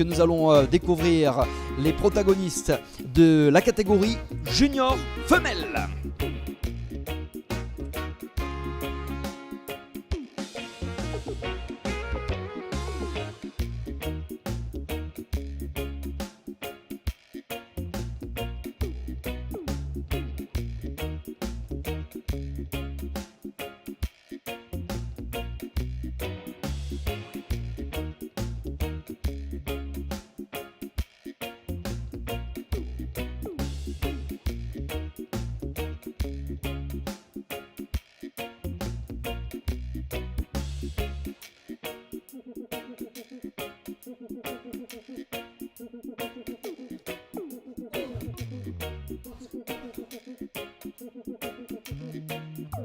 que nous allons découvrir les protagonistes de la catégorie junior femelle.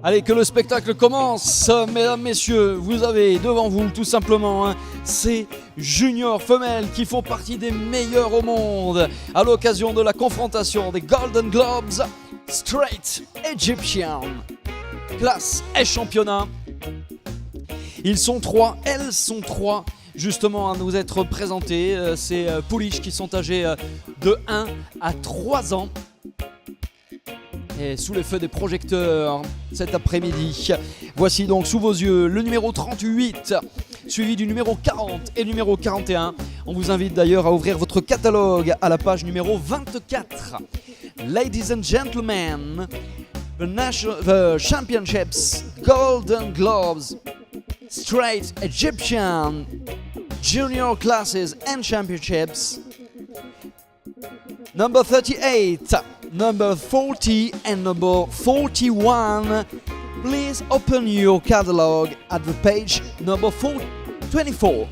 Allez, que le spectacle commence, mesdames, messieurs. Vous avez devant vous tout simplement ces juniors femelles qui font partie des meilleures au monde à l'occasion de la confrontation des Golden Globes Straight Egyptian. Classe et championnat. Ils sont trois, elles sont trois justement à nous être présentés. Ces pouliches qui sont âgées de 1 à 3 ans. Et sous les feux des projecteurs cet après-midi. Voici donc sous vos yeux le numéro 38, suivi du numéro 40 et numéro 41. On vous invite d'ailleurs à ouvrir votre catalogue à la page numéro 24. Ladies and gentlemen, the championships Golden Globes Straight Egyptian Junior Classes and Championships. Number 38, number 40 and number 41. Please open your catalog at the page number 24.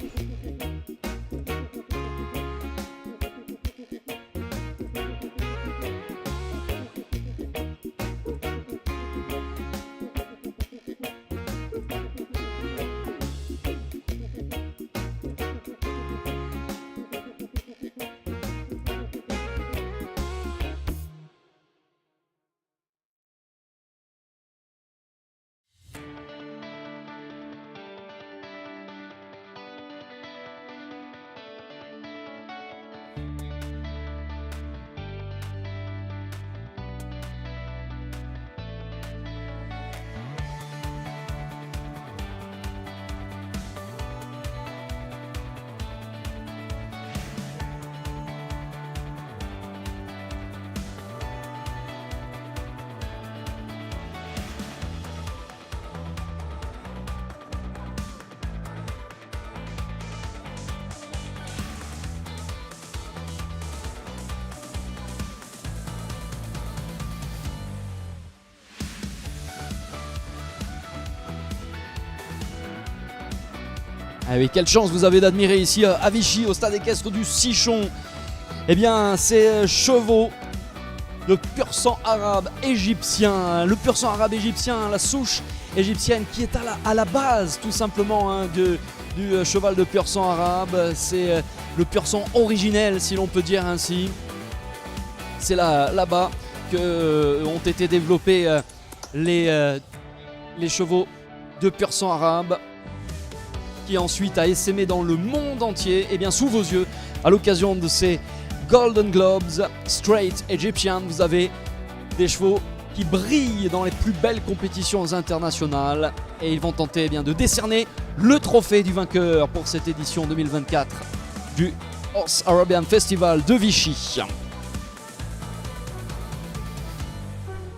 Ah oui, quelle chance vous avez d'admirer ici à Vichy, au stade équestre du Sichon, eh bien, ces chevaux de pur sang arabe égyptien. Le pur sang arabe égyptien, la souche égyptienne qui est à la base tout simplement du cheval de pur sang arabe. C'est le pur sang originel, si l'on peut dire ainsi. C'est là-bas que ont été développés les chevaux de pur sang arabe, qui ensuite a essaimé dans le monde entier. Et bien sous vos yeux, à l'occasion de ces Golden Globes Straight Egyptian, vous avez des chevaux qui brillent dans les plus belles compétitions internationales, et ils vont tenter de décerner le trophée du vainqueur pour cette édition 2024 du Horse Arabian Festival de Vichy.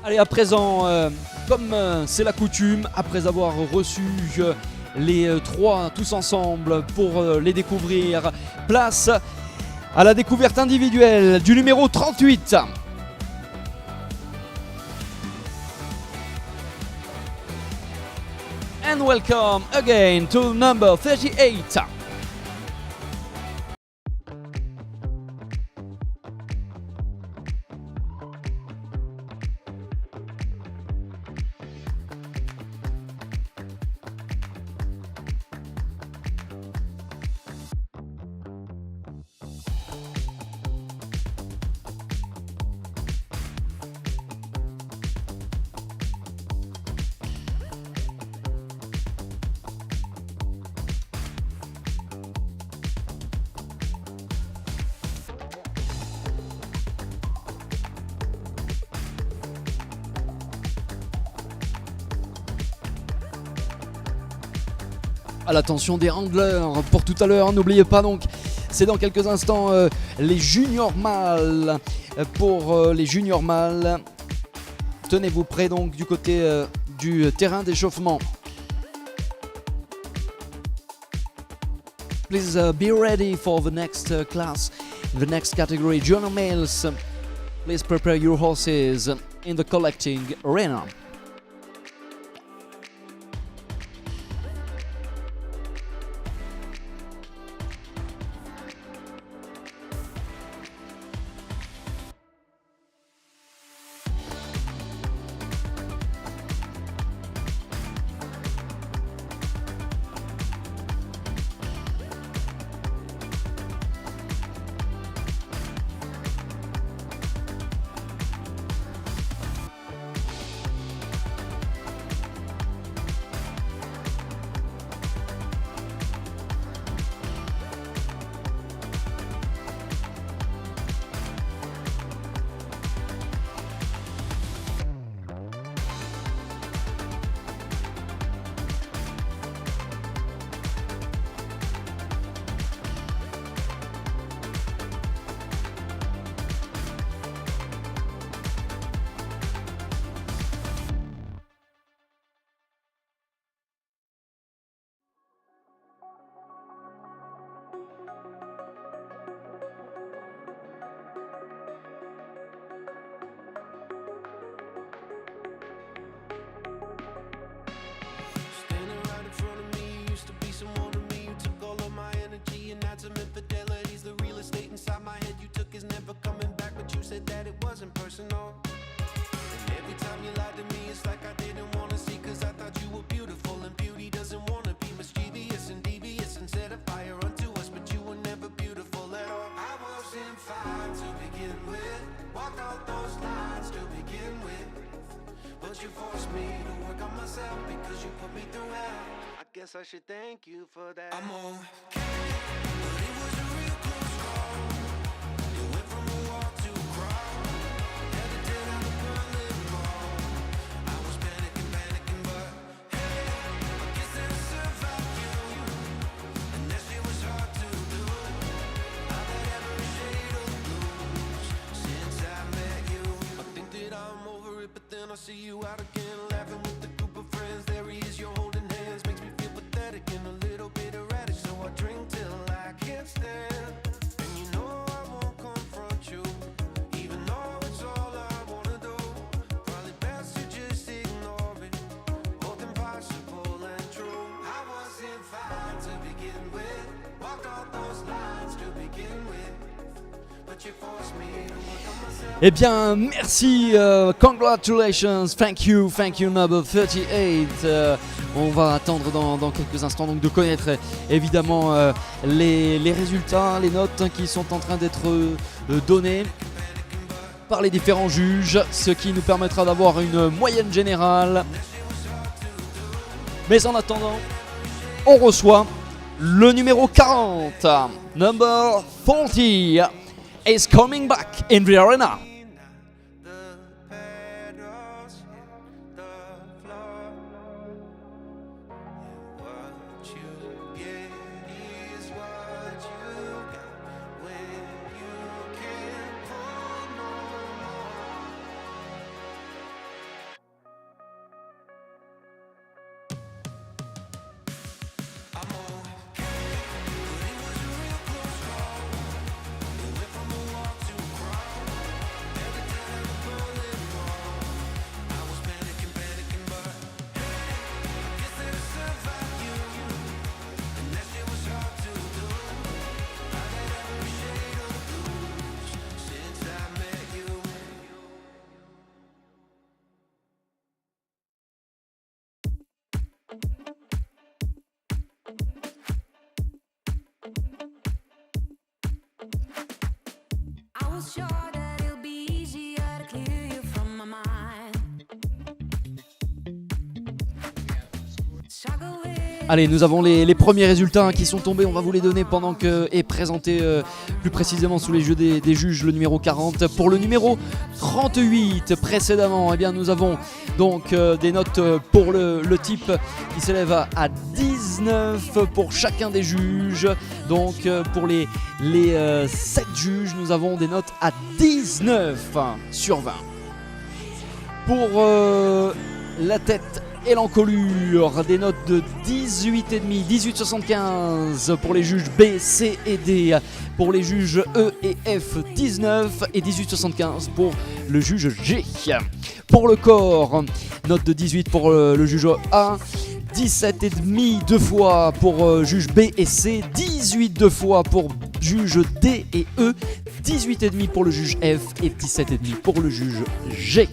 Allez, à présent, comme c'est la coutume, après avoir reçu les trois tous ensemble pour les découvrir, place à la découverte individuelle du numéro 38. And welcome again to number 38. à l'attention des handlers pour tout à l'heure. N'oubliez pas donc, c'est dans quelques instants les juniors mâles. Pour les juniors mâles, tenez-vous prêts donc du côté du terrain d'échauffement. Please be ready for the next class, the next category, junior males. Please prepare your horses in the collecting arena. I should thank you for that. I'm okay, but it was a real close call. It went from a walk to a crawl. Had to tear down the Berlin Wall. I was panicking, but hey, I guess that I survived you. And that shit was hard to do. I've had every shade of blues since I met you. I think that I'm over it, but then I see you out again, laughing with the group of friends. There he is, you're holding hands, makes me feel pathetic and a little bit erratic, so I drink till I can't stand. And you know I won't confront you, even though it's all I wanna do. Probably best to just ignore it, both impossible and true. I wasn't fine to begin with, walked all those lines to begin with, but you forced me to work on myself. Eh bien, merci, congratulations, thank you number 38. On va attendre dans quelques instants donc de connaître évidemment les résultats, les notes qui sont en train d'être données par les différents juges, ce qui nous permettra d'avoir une moyenne générale. Mais en attendant, on reçoit le numéro 40, number 40 is coming back in the arena. Allez, nous avons les premiers résultats qui sont tombés, on va vous les donner pendant que est présenté plus précisément sous les yeux des juges le numéro 40. Pour le numéro 38 précédemment, eh bien, nous avons donc des notes pour le type qui s'élève à 10 19 pour chacun des juges. Donc pour les 7 juges, nous avons des notes à 19 sur 20. Pour la tête et l'encolure, des notes de 18,5, 18,75 pour les juges B, C et D. Pour les juges E et F, 19 et 18,75 pour le juge G. Pour le corps, note de 18 pour le juge A, 17,5 deux fois pour juge B et C, 18 deux fois pour juge D et E, 18,5 pour le juge F et 17,5 pour le juge G.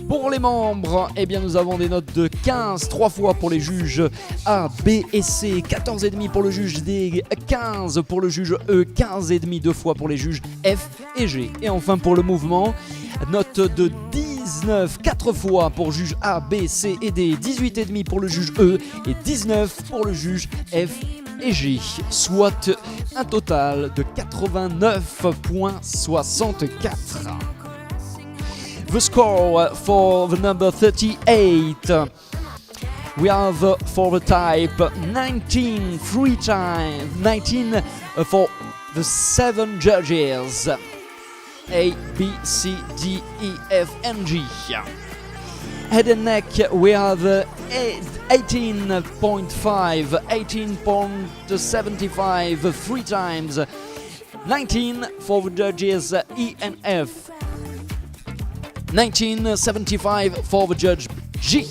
Pour les membres, eh bien nous avons des notes de 15, 3 fois pour les juges A, B et C, 14,5 pour le juge D, 15 pour le juge E, 15,5 deux fois pour les juges F et G. Et enfin pour le mouvement, note de 19, 4 fois pour juge A, B, C et D, 18,5 pour le juge E et 19 pour le juge F et G, soit un total de 89,64. The score for the number 38. We have for the type 19 3 times, 19 for the 7 judges. A, B, C, D, E, F, and G. Head and neck, we have 18.5, 18.75 3 times, 19 for the judges E and F. 1975 for the judge G.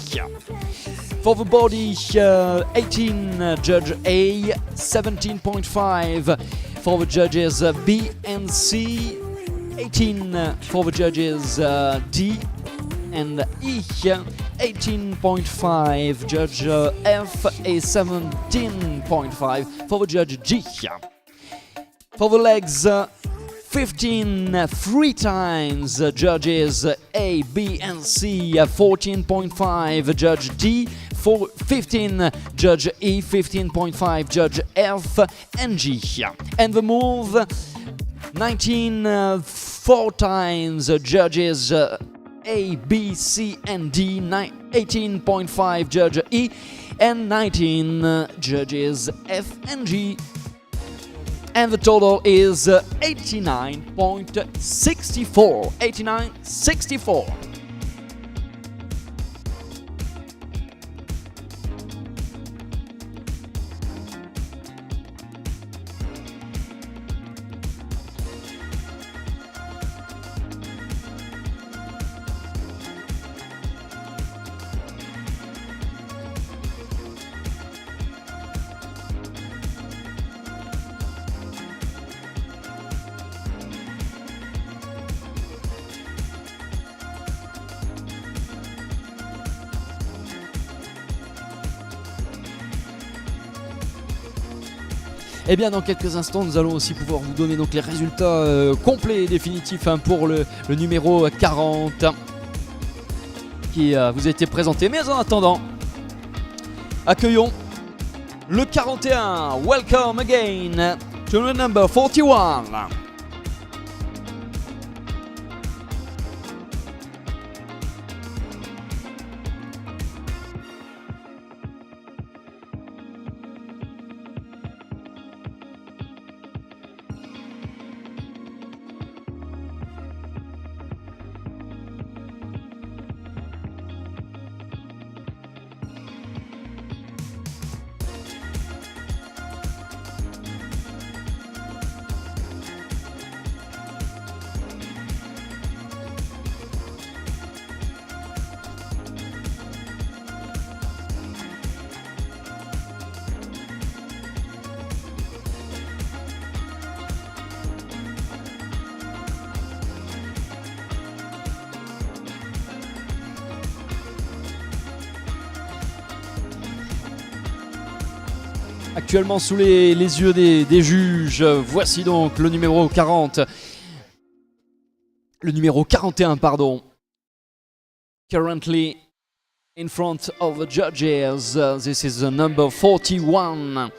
For the body, 18 judge A, 17.5 for the judges B and C, 18 for the judges D and E, 18.5 judge F, a 17.5 for the judge G. For the legs, 15 3 times judges A, B and C, 14.5 judge D, 15 judge E, 15.5 judge F and G. And the move, 19 4 times judges A, B, C and D, 18.5 judge E and 19 judges F and G. And the total is 89.64. 89.64. Et bien dans quelques instants nous allons aussi pouvoir vous donner donc les résultats complets et définitifs pour le numéro 40 qui vous a été présenté. Mais en attendant, accueillons le 41. Welcome again to the number 41. Actuellement sous les yeux des juges, voici donc le numéro 40. Le numéro 41, pardon. Currently in front of the judges, this is the number 41.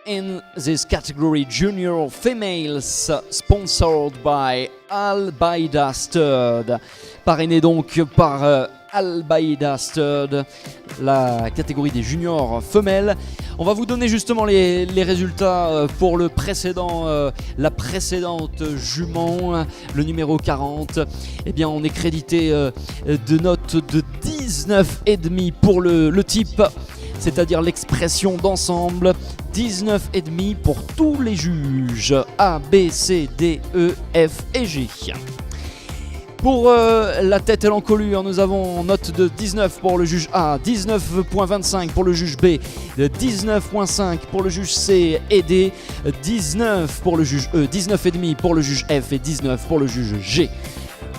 In this category, junior females, sponsored by Al Baida Stud. Parrainé donc par Albaïda Stud, la catégorie des juniors femelles. On va vous donner justement les résultats pour le précédent, la précédente jument, le numéro 40. Eh bien, on est crédité de notes de 19,5 pour le type, c'est-à-dire l'expression d'ensemble. 19,5 pour tous les juges A, B, C, D, E, F et G. Pour la tête et l'encolure, nous avons note de 19 pour le juge A, 19.25 pour le juge B, 19.5 pour le juge C et D, 19 pour le juge E, 19,5 pour le juge F et 19 pour le juge G.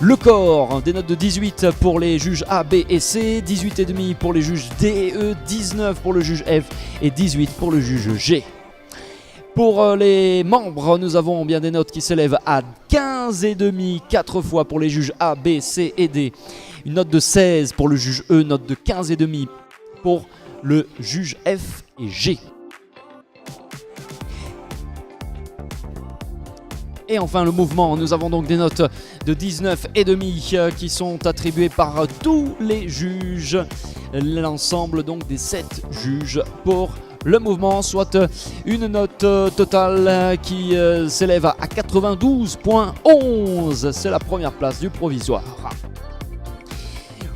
Le corps, des notes de 18 pour les juges A, B et C, 18,5 pour les juges D et E, 19 pour le juge F et 18 pour le juge G. Pour les membres, nous avons bien des notes qui s'élèvent à 15,5 4 fois pour les juges A, B, C et D. Une note de 16 pour le juge E, note de 15,5 pour le juge F et G. Et enfin le mouvement, nous avons donc des notes de 19,5 qui sont attribuées par tous les juges. L'ensemble donc des 7 juges pour le mouvement, soit une note totale qui s'élève à 92.11. C'est la première place du provisoire.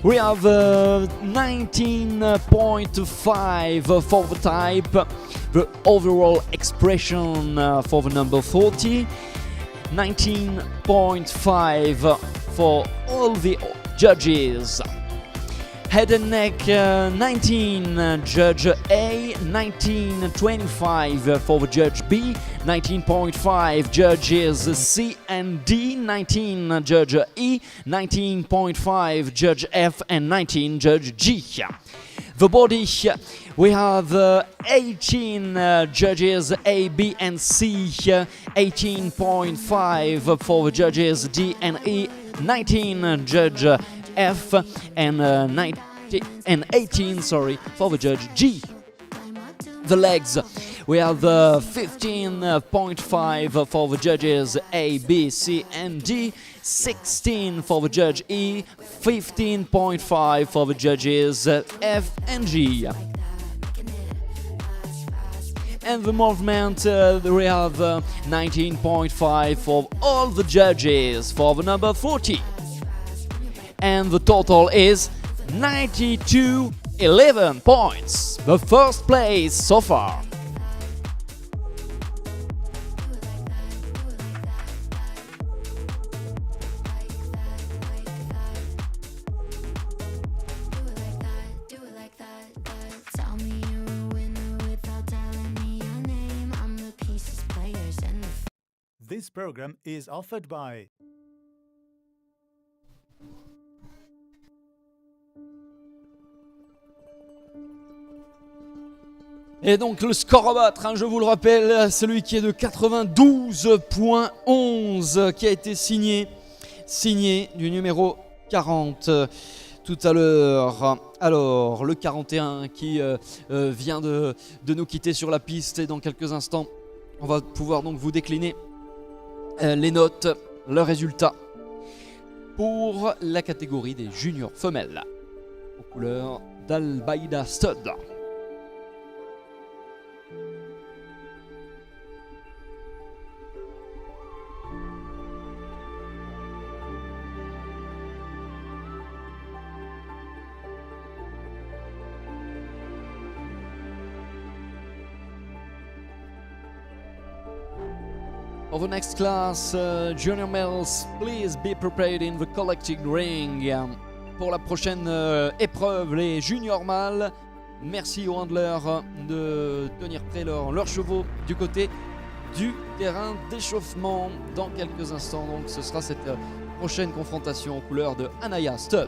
We have 19.5 for the type, the overall expression for the number 40, 19.5 for all the judges. Head and neck 19, judge A, 19.25 for the judge B, 19.5 judges C and D, 19 judge E, 19.5 judge F and 19 judge G. The body, we have 18 judges A, B and C, 18.5 for the judges D and E, 19 judge F and 18 for the judge G. The legs, we have 15.5 for the judges A, B, C and D, 16 for the judge E, 15.5 for the judges F and G. And the movement, we have 19.5 for all the judges for the number 40. And the total is 92.11 points, the first place so far. This program is offered by Et donc le score à battre, je vous le rappelle, celui qui est de 92.11 qui a été signé du numéro 40 tout à l'heure. Alors le 41 qui vient de nous quitter sur la piste, et dans quelques instants on va pouvoir donc vous décliner les notes, le résultat pour la catégorie des juniors femelles aux couleurs d'Albaïda Stud. For the next class, junior males, please be prepared in the collecting ring. Pour la prochaine épreuve, les juniors mâles, merci aux handlers de tenir prêts leurs chevaux du côté du terrain d'échauffement. Dans quelques instants, donc, ce sera cette prochaine confrontation aux couleurs de Anaya Stud.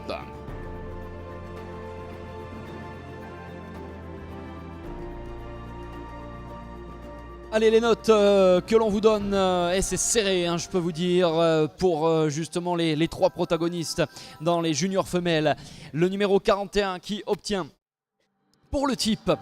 Allez, les notes que l'on vous donne, et c'est serré, je peux vous dire, pour justement les trois protagonistes dans les juniors femelles. Le numéro 41 qui obtient pour le type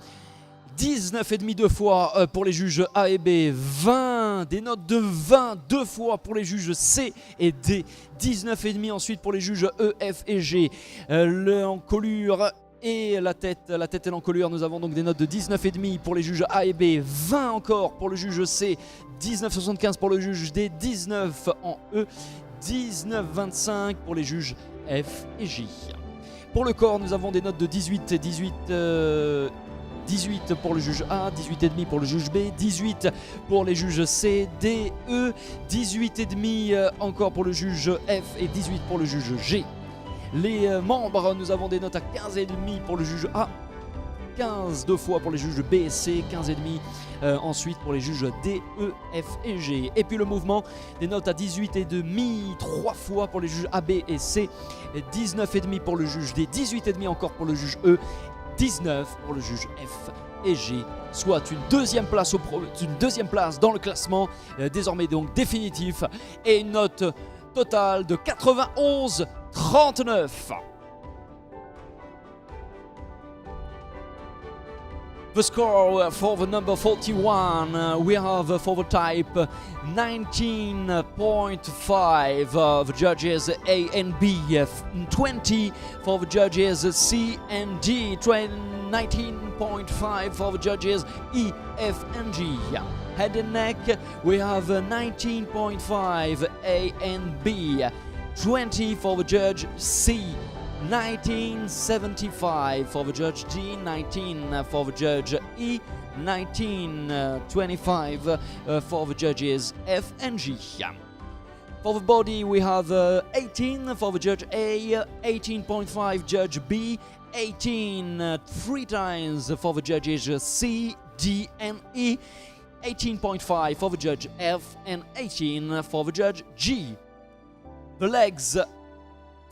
19,5 deux fois pour les juges A et B, 20 bien des notes de 20 deux fois pour les juges C et D, 19,5 ensuite pour les juges E, F et G. L'encolure et la tête et l'encolure, nous avons donc des notes de 19,5 pour les juges A et B, 20 encore pour le juge C, 19,75 pour le juge D, 19 en E, 19,25 pour les juges F et J. Pour le corps, nous avons des notes de 18 pour le juge A, 18,5 pour le juge B, 18 pour les juges C, D, E, 18,5 encore pour le juge F et 18 pour le juge G. Les membres, nous avons des notes à 15,5 pour le juge A, 15 deux fois pour les juges B et C, 15,5 ensuite pour les juges D, E, F et G. Et puis le mouvement, des notes à 18,5 3 fois pour les juges A, B et C, 19,5 pour le juge D, 18,5 encore pour le juge E, 19 pour le juge F et G, soit une deuxième place dans le classement, désormais donc définitif, et une note totale de 91,39. The score for the number 41, we have for the type 19.5 the judges A and B, 20 for the judges C and D, 19.5 for the judges E, F and G. Head and neck, we have 19.5 A and B, 20 for the judge C, 1975 for the judge D, 19 for the judge E, 1925 for the judges F and G. For the body we have 18 for the judge A, 18.5 judge B, 18 three times for the judges C, D and E, 18.5 for the judge F and 18 for the judge G. The legs,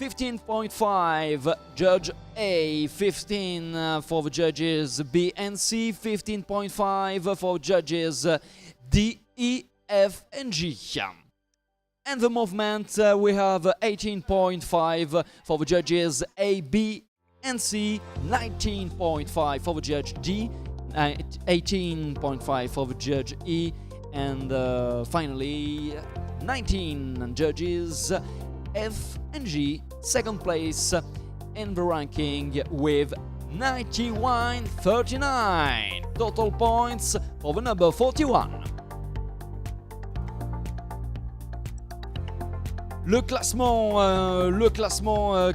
15.5 judge A, 15 for the judges B and C, 15.5 for judges D, E, F and G. And the movement, we have 18.5 for the judges A, B and C, 19.5 for the judge D, 18.5 for the judge E, and finally 19 judges F and G, second place in the ranking with 91.39 total points for the number 41. Le classement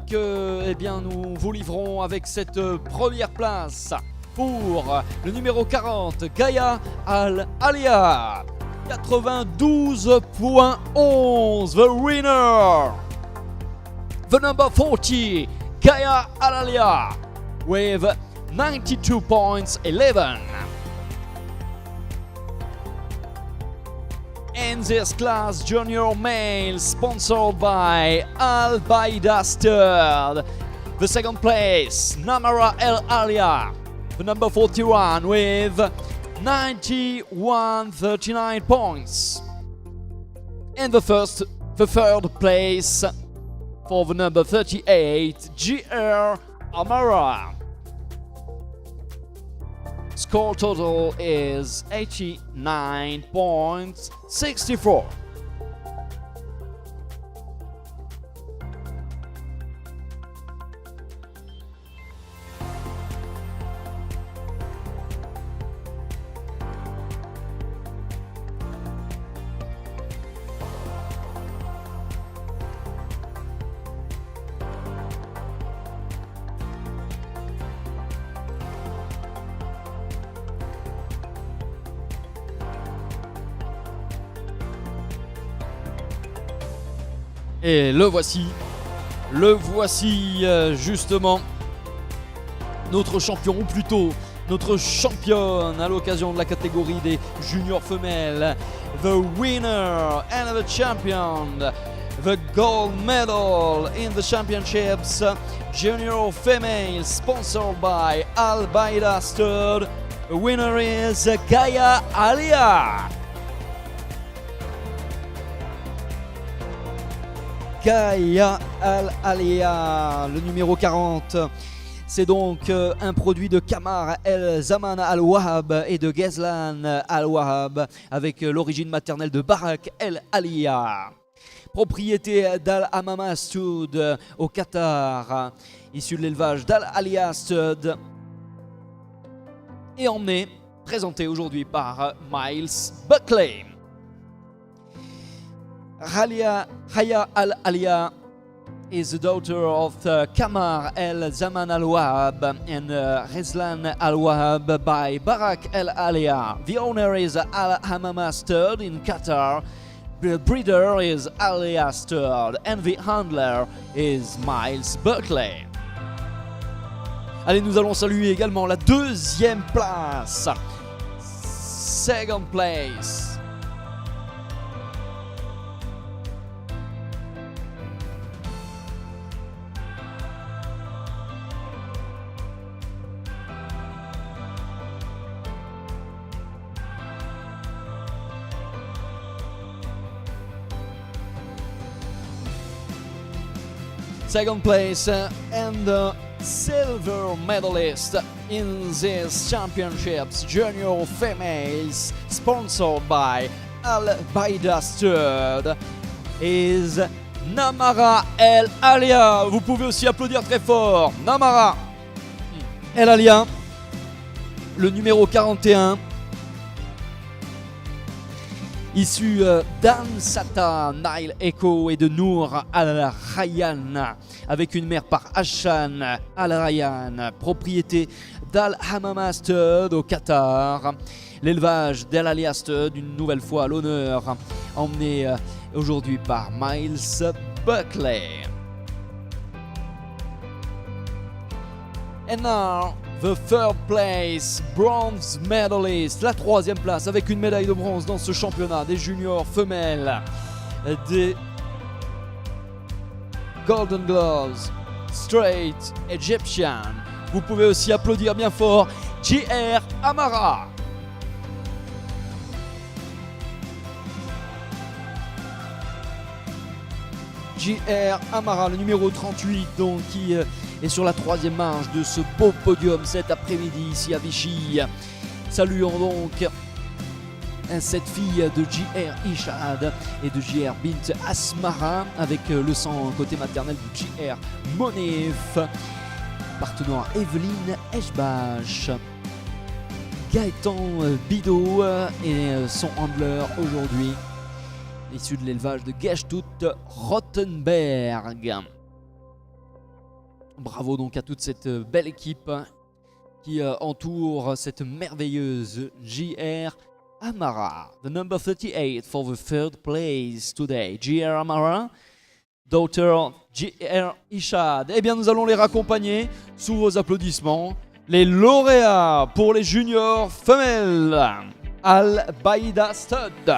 que nous vous livrons avec cette première place pour le numéro 40, Gaia Al-Alia, 92.11, the winner. The number 40, Gaia Al-Alia, with 92.11. In this class, junior male, sponsored by Al Baida Stud. The second place, Namara El Alia, the number 41, with 91.39 points. And the third place for the number 38, GR Amara. Score total is 89.64. Et le voici justement notre champion, ou plutôt notre championne à l'occasion de la catégorie des juniors femelles. The winner and the champion, the gold medal in the championships, junior female, sponsored by Al Baida Stud. The winner is Gaia Alia. Gaia Al-Alia, le numéro 40 C'est donc un produit de Kamar El Zaman Al Wahab et de Ghazlan Al Wahab avec l'origine maternelle de Barak El Aliya. Propriété d'Al Hamama Stud au Qatar, issu de l'élevage d'Al Aliya Stud et emmené, présenté aujourd'hui par Miles Buckley. Haya Al Aliya is the daughter of Kamar El Zaman Al Wahab and Ghazlan Al Wahab by Barak El Aliya. The owner is Al Hamama Stud in Qatar. The breeder is Aliya Stud and the handler is Miles Buckley. Allez, nous allons saluer également la deuxième place. Second place. Second place and the silver medalist in these championships, junior females, sponsored by Al Baida Stud, is Namara El Aliya. Vous pouvez aussi applaudir très fort. Namara El Aliya, le numéro 41. Issu d'Ansata Nile Echo et de Nour Al-Rayyan, avec une mère par Hashan Al-Rayyan, propriété d'Al Hamama Stud au Qatar. L'élevage d'Al Aliya Stud, une nouvelle fois à l'honneur, emmené aujourd'hui par Miles Buckley. And now, the third place, bronze medalist, la troisième place avec une médaille de bronze dans ce championnat des juniors femelles des Golden Gloves Straight Egyptian. Vous pouvez aussi applaudir bien fort JR Amara. JR Amara, le numéro 38, donc qui est sur la troisième marche de ce beau podium cet après-midi ici à Vichy. Saluons donc cette fille de JR Ishad et de JR Bint Asmara avec le sang côté maternel de JR Monef, partenaire Evelyne Eshbach. Gaëtan Bidot et son handler aujourd'hui, issu de l'élevage de Geshtut Rottenberg. Bravo donc à toute cette belle équipe qui entoure cette merveilleuse JR Amara. The number 38 for the third place today. JR Amara, daughter JR Ishad. Eh bien, nous allons les raccompagner sous vos applaudissements. Les lauréats pour les juniors femelles. Al Baida Stud.